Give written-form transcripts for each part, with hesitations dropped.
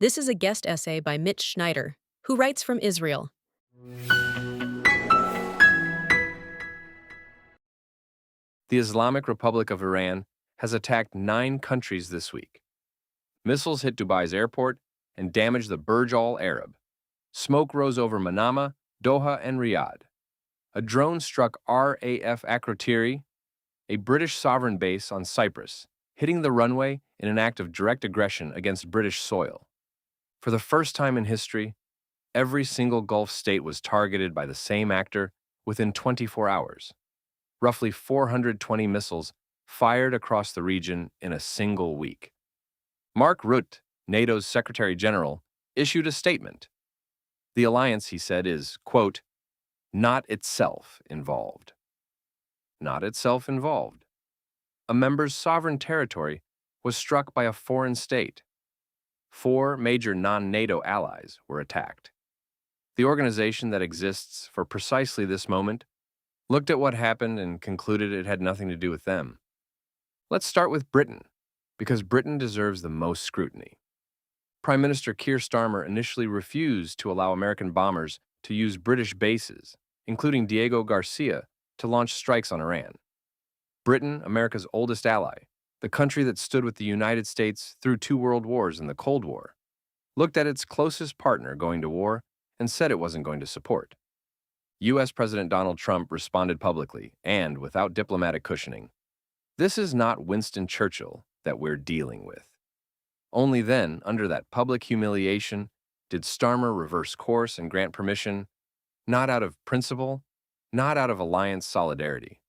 This is a guest essay by Mitch Schneider, who writes from Israel. The Islamic Republic of Iran has attacked 9 countries this week. Missiles hit Dubai's airport and damaged the Burj Al Arab. Smoke rose over Manama, Doha, and Riyadh. A drone struck RAF Akrotiri, a British sovereign base on Cyprus, hitting the runway in an act of direct aggression against British soil. For the first time in history, every single Gulf state was targeted by the same actor within 24 hours. Roughly 420 missiles fired across the region in a single week. Mark Rutte, NATO's Secretary General, issued a statement. The alliance, he said, is, quote, not itself involved. Not itself involved. A member's sovereign territory was struck by a foreign state. 4 major non-NATO allies were attacked. The organization that exists for precisely this moment looked at what happened and concluded it had nothing to do with them. Let's start with Britain, because Britain deserves the most scrutiny. Prime Minister Keir Starmer initially refused to allow American bombers to use British bases, including Diego Garcia, to launch strikes on Iran. Britain, America's oldest ally, the country that stood with the United States through 2 world wars and the Cold War, looked at its closest partner going to war and said it wasn't going to support. U.S. President Donald Trump responded publicly and without diplomatic cushioning. This is not Winston Churchill that we're dealing with. Only then, under that public humiliation, did Starmer reverse course and grant permission, not out of principle, not out of alliance solidarity,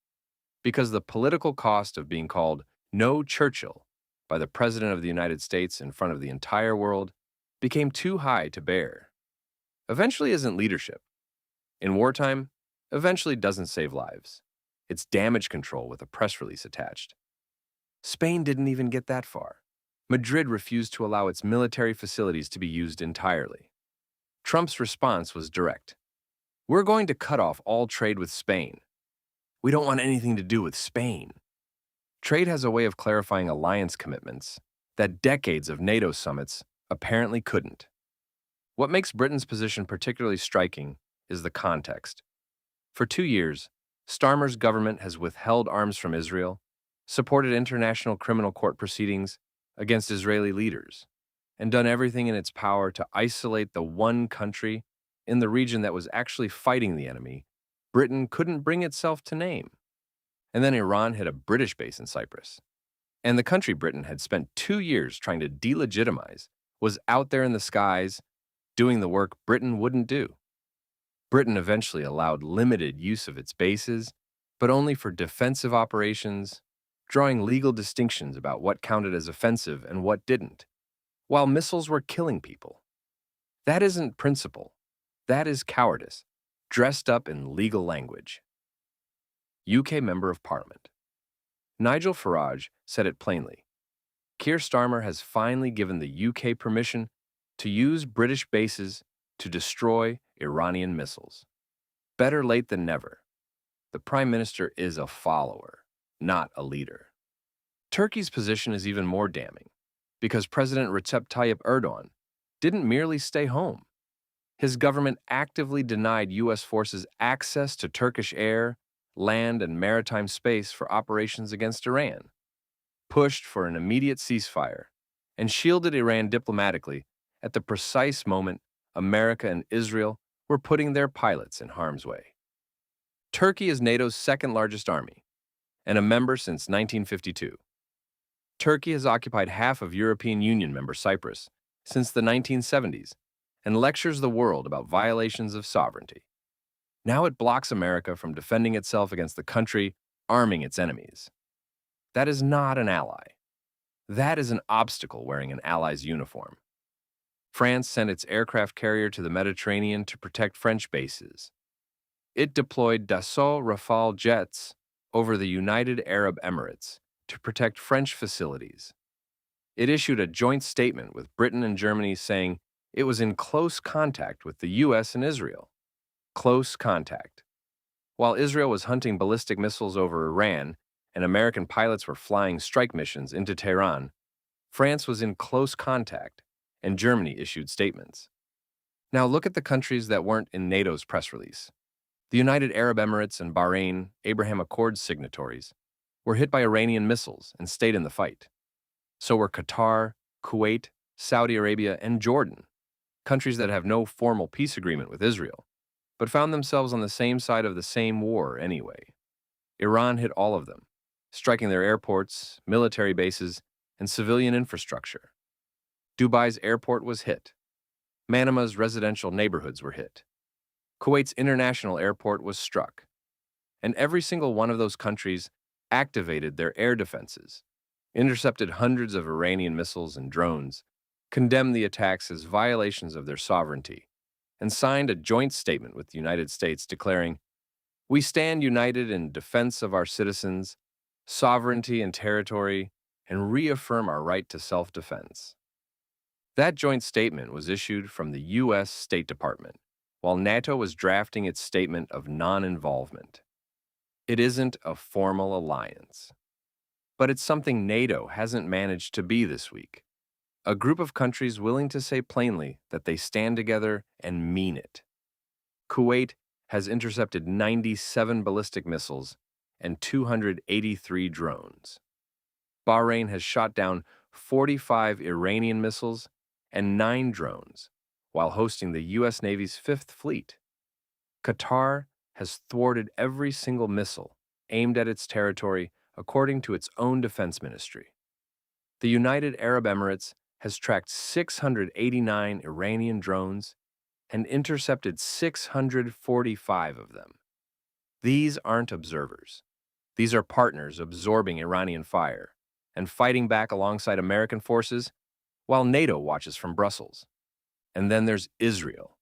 because the political cost of being called no Churchill by the President of the United States in front of the entire world became too high to bear. Eventually isn't leadership. In wartime, eventually doesn't save lives. It's damage control with a press release attached. Spain didn't even get that far. Madrid refused to allow its military facilities to be used entirely. Trump's response was direct. We're going to cut off all trade with Spain. We don't want anything to do with Spain. Trade has a way of clarifying alliance commitments that decades of NATO summits apparently couldn't. What makes Britain's position particularly striking is the context. For 2 years, Starmer's government has withheld arms from Israel, supported international criminal court proceedings against Israeli leaders, and done everything in its power to isolate the one country in the region that was actually fighting the enemy Britain couldn't bring itself to name. And then Iran hit a British base in Cyprus. And the country Britain had spent 2 years trying to delegitimize was out there in the skies doing the work Britain wouldn't do. Britain eventually allowed limited use of its bases, but only for defensive operations, drawing legal distinctions about what counted as offensive and what didn't, while missiles were killing people. That isn't principle. That is cowardice, dressed up in legal language. UK Member of Parliament. Nigel Farage said it plainly. Keir Starmer has finally given the UK permission to use British bases to destroy Iranian missiles. Better late than never. The Prime Minister is a follower, not a leader. Turkey's position is even more damning, because President Recep Tayyip Erdogan didn't merely stay home. His government actively denied U.S. forces access to Turkish air, land, and maritime space for operations against Iran, pushed for an immediate ceasefire, and shielded Iran diplomatically at the precise moment America and Israel were putting their pilots in harm's way. Turkey is NATO's second-largest army, and a member since 1952. Turkey has occupied half of European Union member Cyprus since the 1970s and lectures the world about violations of sovereignty. Now it blocks America from defending itself against the country arming its enemies. That is not an ally. That is an obstacle wearing an ally's uniform. France sent its aircraft carrier to the Mediterranean to protect French bases. It deployed Dassault Rafale jets over the United Arab Emirates to protect French facilities. It issued a joint statement with Britain and Germany saying it was in close contact with the U.S. and Israel. Close contact. While Israel was hunting ballistic missiles over Iran and American pilots were flying strike missions into Tehran, France was in close contact and Germany issued statements. Now look at the countries that weren't in NATO's press release. The United Arab Emirates and Bahrain, Abraham Accords signatories, were hit by Iranian missiles and stayed in the fight. So were Qatar, Kuwait, Saudi Arabia, and Jordan, countries that have no formal peace agreement with Israel, but found themselves on the same side of the same war anyway. Iran hit all of them, striking their airports, military bases, and civilian infrastructure. Dubai's airport was hit. Manama's residential neighborhoods were hit. Kuwait's international airport was struck. And every single one of those countries activated their air defenses, intercepted hundreds of Iranian missiles and drones, condemned the attacks as violations of their sovereignty, and signed a joint statement with the United States declaring, "We stand united in defense of our citizens, sovereignty and territory, and reaffirm our right to self-defense." That joint statement was issued from the U.S. State Department, while NATO was drafting its statement of non-involvement. It isn't a formal alliance, but it's something NATO hasn't managed to be this week. A group of countries willing to say plainly that they stand together and mean it. Kuwait has intercepted 97 ballistic missiles and 283 drones. Bahrain has shot down 45 Iranian missiles and 9 drones, while hosting the U.S. Navy's 5th Fleet. Qatar has thwarted every single missile aimed at its territory according to its own defense ministry. The United Arab Emirates has tracked 689 Iranian drones and intercepted 645 of them. These aren't observers. These are partners absorbing Iranian fire and fighting back alongside American forces while NATO watches from Brussels. And then there's Israel,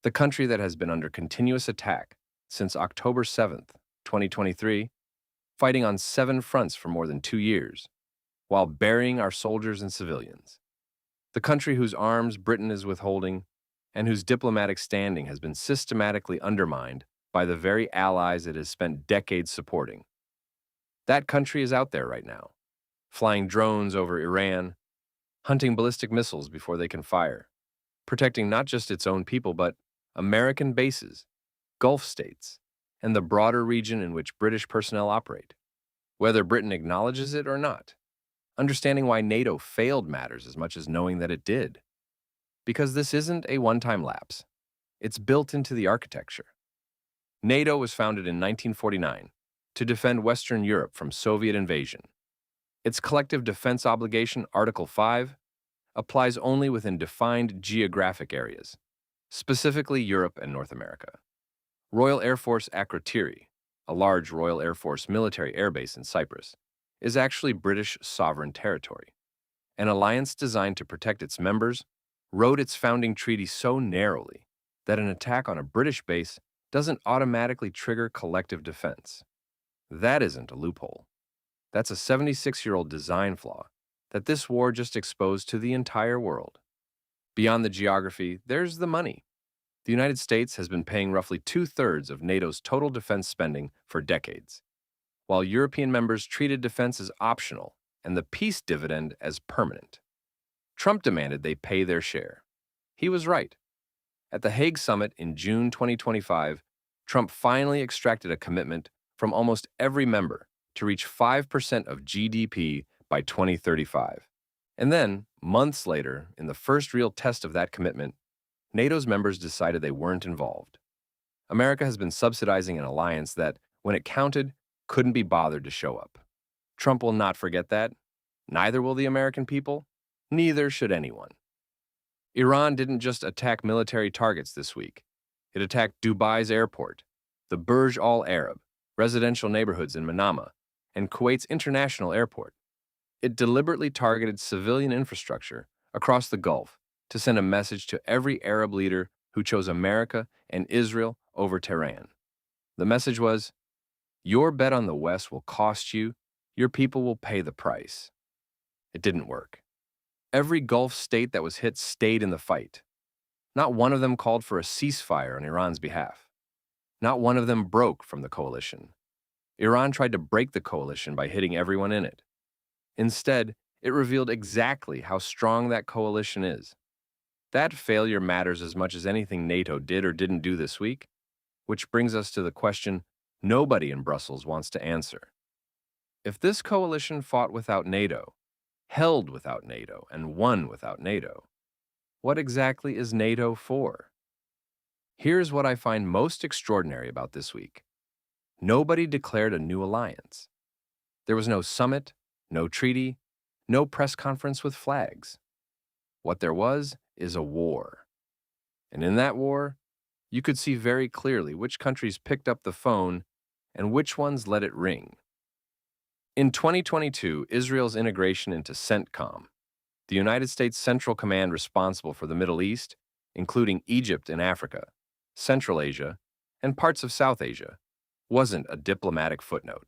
the country that has been under continuous attack since October 7th, 2023, fighting on 7 fronts for more than 2 years, while burying our soldiers and civilians. The country whose arms Britain is withholding and whose diplomatic standing has been systematically undermined by the very allies it has spent decades supporting. That country is out there right now, flying drones over Iran, hunting ballistic missiles before they can fire, protecting not just its own people but American bases, Gulf states, and the broader region in which British personnel operate, whether Britain acknowledges it or not. Understanding why NATO failed matters as much as knowing that it did. Because this isn't a one-time lapse. It's built into the architecture. NATO was founded in 1949 to defend Western Europe from Soviet invasion. Its collective defense obligation, Article 5, applies only within defined geographic areas, specifically Europe and North America. Royal Air Force Akrotiri, a large Royal Air Force military airbase in Cyprus, is actually British sovereign territory. An alliance designed to protect its members wrote its founding treaty so narrowly that an attack on a British base doesn't automatically trigger collective defense. That isn't a loophole. That's a 76-year-old design flaw that this war just exposed to the entire world. Beyond the geography, there's the money. The United States has been paying roughly 2/3 of NATO's total defense spending for decades, while European members treated defense as optional and the peace dividend as permanent. Trump demanded they pay their share. He was right. At the Hague summit in June 2025, Trump finally extracted a commitment from almost every member to reach 5% of GDP by 2035. And then, months later, in the first real test of that commitment, NATO's members decided they weren't involved. America has been subsidizing an alliance that, when it counted, couldn't be bothered to show up. Trump will not forget that. Neither will the American people. Neither should anyone. Iran didn't just attack military targets this week. It attacked Dubai's airport, the Burj Al Arab, residential neighborhoods in Manama, and Kuwait's international airport. It deliberately targeted civilian infrastructure across the Gulf to send a message to every Arab leader who chose America and Israel over Tehran. The message was, your bet on the West will cost you, your people will pay the price. It didn't work. Every Gulf state that was hit stayed in the fight. Not one of them called for a ceasefire on Iran's behalf. Not one of them broke from the coalition. Iran tried to break the coalition by hitting everyone in it. Instead, it revealed exactly how strong that coalition is. That failure matters as much as anything NATO did or didn't do this week, which brings us to the question nobody in Brussels wants to answer. If this coalition fought without NATO, held without NATO, and won without NATO, what exactly is NATO for? Here's what I find most extraordinary about this week. Nobody declared a new alliance. There was no summit, no treaty, no press conference with flags. What there was is a war. And in that war, you could see very clearly which countries picked up the phone and which ones let it ring. In 2022, Israel's integration into CENTCOM, the United States Central Command responsible for the Middle East, including Egypt and Africa, Central Asia, and parts of South Asia, wasn't a diplomatic footnote.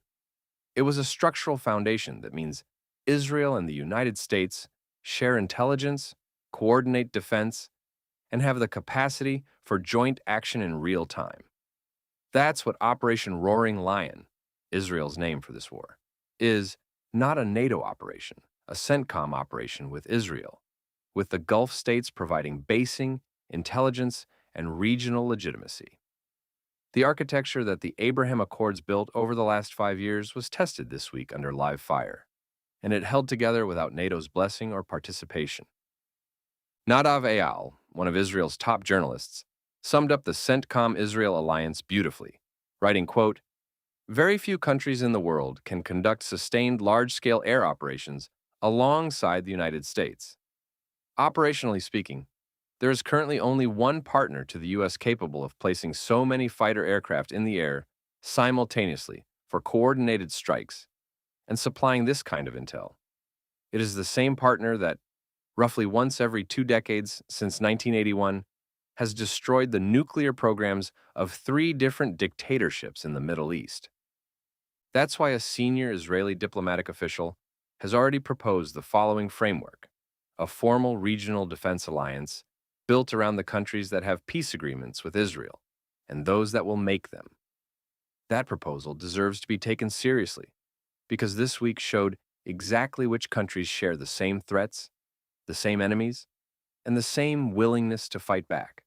It was a structural foundation that means Israel and the United States share intelligence, coordinate defense, and have the capacity for joint action in real time. That's what Operation Roaring Lion, Israel's name for this war, is not a NATO operation, a CENTCOM operation with Israel, with the Gulf states providing basing, intelligence, and regional legitimacy. The architecture that the Abraham Accords built over the last 5 years was tested this week under live fire, and it held together without NATO's blessing or participation. Nadav Eyal, one of Israel's top journalists, summed up the CENTCOM-Israel alliance beautifully, writing, quote, "Very few countries in the world can conduct sustained large-scale air operations alongside the United States. Operationally speaking, there is currently only one partner to the U.S. capable of placing so many fighter aircraft in the air simultaneously for coordinated strikes and supplying this kind of intel. It is the same partner that, roughly once every 2 decades since 1981, has destroyed the nuclear programs of 3 different dictatorships in the Middle East. That's why a senior Israeli diplomatic official has already proposed the following framework: a formal regional defense alliance built around the countries that have peace agreements with Israel and those that will make them. That proposal deserves to be taken seriously because this week showed exactly which countries share the same threats, the same enemies, and the same willingness to fight back.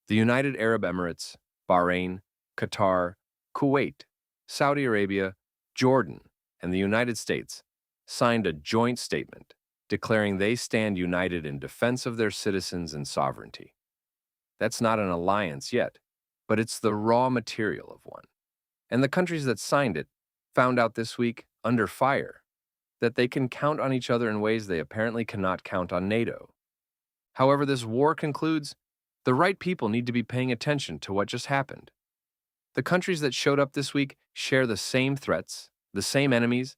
The United Arab Emirates, Bahrain, Qatar, Kuwait, Saudi Arabia, Jordan, and the United States signed a joint statement declaring they stand united in defense of their citizens and sovereignty. That's not an alliance yet, but it's the raw material of one. And the countries that signed it found out this week, under fire, that they can count on each other in ways they apparently cannot count on NATO. However this war concludes, the right people need to be paying attention to what just happened. The countries that showed up this week share the same threats, the same enemies,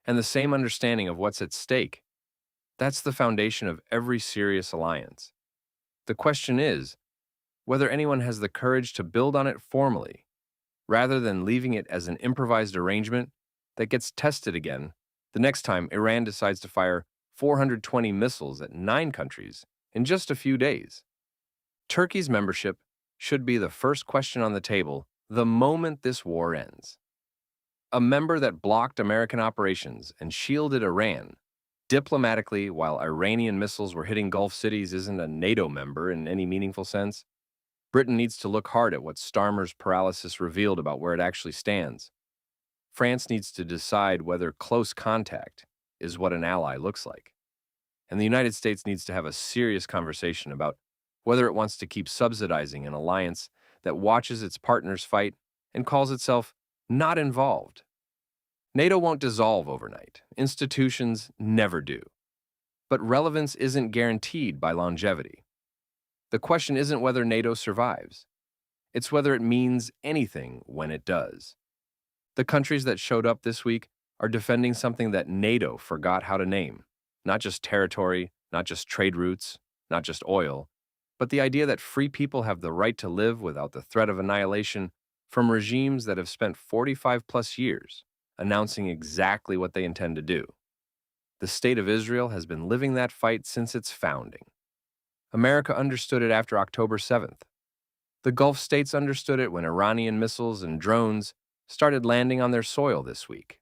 and the same understanding of what's at stake. That's the foundation of every serious alliance. The question is whether anyone has the courage to build on it formally, rather than leaving it as an improvised arrangement that gets tested again the next time Iran decides to fire 420 missiles at 9 countries in just a few days. Turkey's membership should be the first question on the table the moment this war ends. A member that blocked American operations and shielded Iran diplomatically while Iranian missiles were hitting Gulf cities isn't a NATO member in any meaningful sense. Britain needs to look hard at what Starmer's paralysis revealed about where it actually stands. France needs to decide whether close contact is what an ally looks like. And the United States needs to have a serious conversation about whether it wants to keep subsidizing an alliance that watches its partners fight and calls itself not involved. NATO won't dissolve overnight. Institutions never do. But relevance isn't guaranteed by longevity. The question isn't whether NATO survives. It's whether it means anything when it does. The countries that showed up this week are defending something that NATO forgot how to name. Not just territory, not just trade routes, not just oil, but the idea that free people have the right to live without the threat of annihilation from regimes that have spent 45+ years announcing exactly what they intend to do. The State of Israel has been living that fight since its founding. America understood it after October 7th. The Gulf states understood it when Iranian missiles and drones started landing on their soil this week.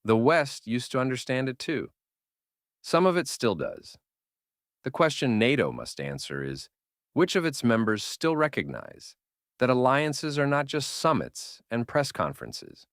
The West used to understand it too. Some of it still does. The question NATO must answer is, which of its members still recognize that alliances are not just summits and press conferences,